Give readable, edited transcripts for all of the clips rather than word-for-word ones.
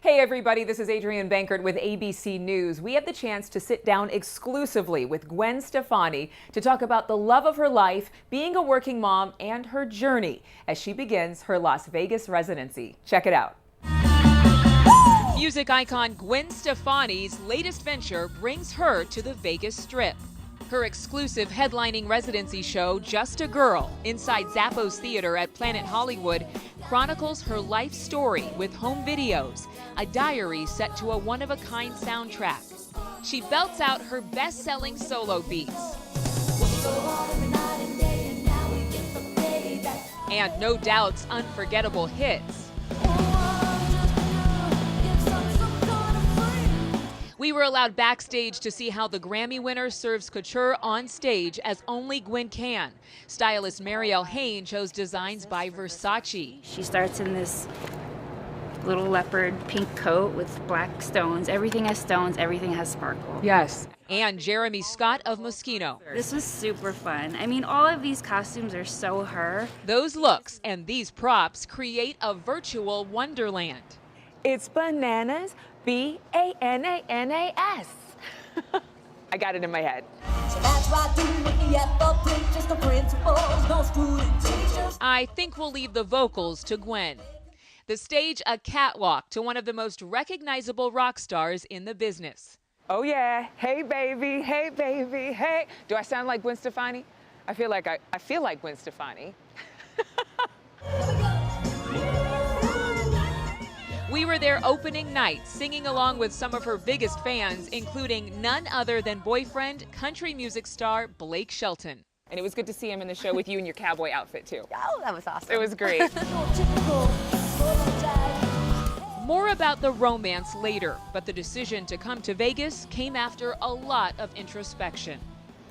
Hey everybody, this is Adrienne Bankert with ABC News. We have the chance to sit down exclusively with Gwen Stefani to talk about the love of her life, being a working mom, and her journey as she begins her Las Vegas residency. Check it out. Music icon Gwen Stefani's latest venture brings her to the Vegas Strip. Her exclusive headlining residency show, Just a Girl, inside Zappos Theater at Planet Hollywood, chronicles her life story with home videos, a diary set to a one-of-a-kind soundtrack. She belts out her best-selling solo beats. And no doubt's unforgettable hits. We were allowed backstage to see how the Grammy winner serves couture on stage as only Gwen can. Stylist Marielle Hayne chose designs by Versace. She starts in this little leopard pink coat with black stones. Everything has stones, everything has sparkle. Yes. And Jeremy Scott of Moschino. This was super fun. I mean, all of these costumes are so her. Those looks and these props create a virtual wonderland. It's bananas, B-A-N-A-N-A-S. I got it in my head. I think we'll leave the vocals to Gwen. The stage a catwalk to one of the most recognizable rock stars in the business. Oh yeah, hey baby, hey. Do I sound like Gwen Stefani? I feel like Gwen Stefani. We were there opening night, singing along with some of her biggest fans, including none other than boyfriend, country music star Blake Shelton. And it was good to see him in the show with you in your cowboy outfit too. Oh, that was awesome. It was great. More about the romance later, but the decision to come to Vegas came after a lot of introspection.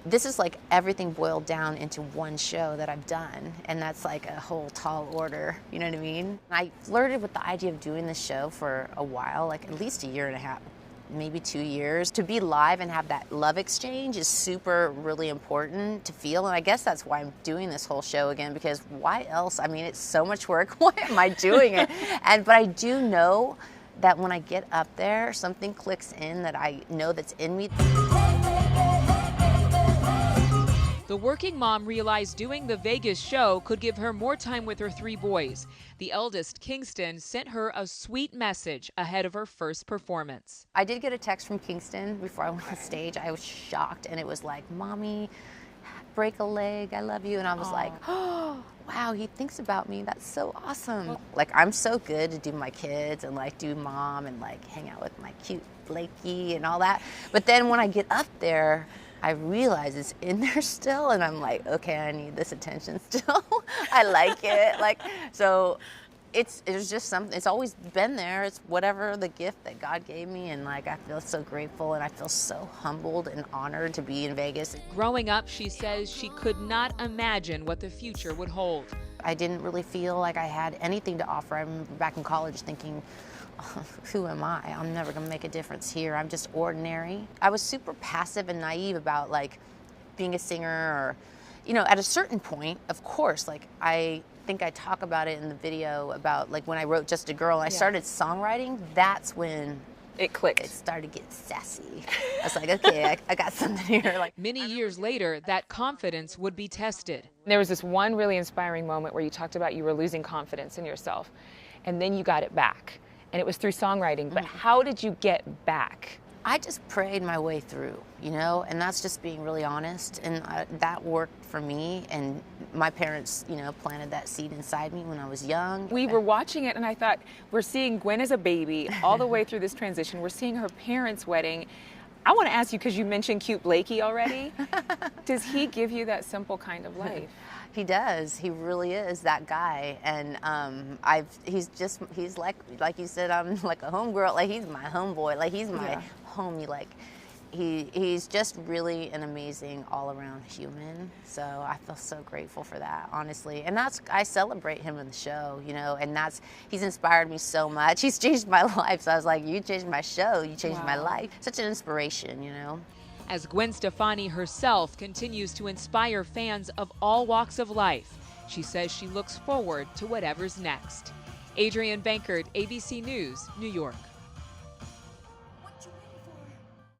This is like everything boiled down into one show that I've done, and that's like a whole tall order, you know what I mean? I flirted with the idea of doing this show for a while, like at least a year and a half, maybe 2 years. To be live and have that love exchange is super, really important to feel, and I guess that's why I'm doing this whole show again, because why else? I mean, it's so much work. Why am I doing it? But I do know that when I get up there, something clicks in that I know that's in me. The working mom realized doing the Vegas show could give her more time with her 3 boys. The eldest, Kingston, sent her a sweet message ahead of her first performance. I did get a text from Kingston before I went on stage. I was shocked, and it was like, "Mommy, break a leg, I love you." And I was like, oh, wow, he thinks about me. That's so awesome. Like, I'm so good to do my kids and like do mom and like hang out with my cute Blakey and all that. But then when I get up there, I realize it's in there still, and I'm like, okay, I need this attention still. I like it. Like, so it's just something, it's always been there. It's whatever the gift that God gave me, and like, I feel so grateful, and I feel so humbled and honored to be in Vegas. Growing up, she says she could not imagine what the future would hold. I didn't really feel like I had anything to offer. I remember back in college thinking, who am I? I'm never gonna make a difference here. I'm just ordinary. I was super passive and naive about like being a singer, or, you know, at a certain point, of course, like I think I talk about it in the video about like when I wrote Just a Girl and I started songwriting, that's when it clicked. It started to get sassy. I was like, okay, I got something here. Like, many years later, that confidence would be tested. There was this one really inspiring moment where you talked about you were losing confidence in yourself, and then you got it back. And it was through songwriting, but how did you get back? I just prayed my way through, you know, and that's just being really honest, and that worked for me, and my parents, you know, planted that seed inside me when I was young. We were watching it, and I thought, we're seeing Gwen as a baby all the way through this transition. We're seeing her parents' wedding. I want to ask you, because you mentioned cute Blakey already, does he give you that simple kind of life? He does. He really is that guy, and he's like you said, I'm like a homegirl. Like, he's my homeboy. Like, he's my homie. Like, he's just really an amazing all-around human. So I feel so grateful for that, honestly. And I celebrate him in the show, you know. And he's inspired me so much. He's changed my life. So I was like, you changed my show. You changed my life. Such an inspiration, you know. As Gwen Stefani herself continues to inspire fans of all walks of life, she says she looks forward to whatever's next. Adrienne Bankert, ABC News, New York.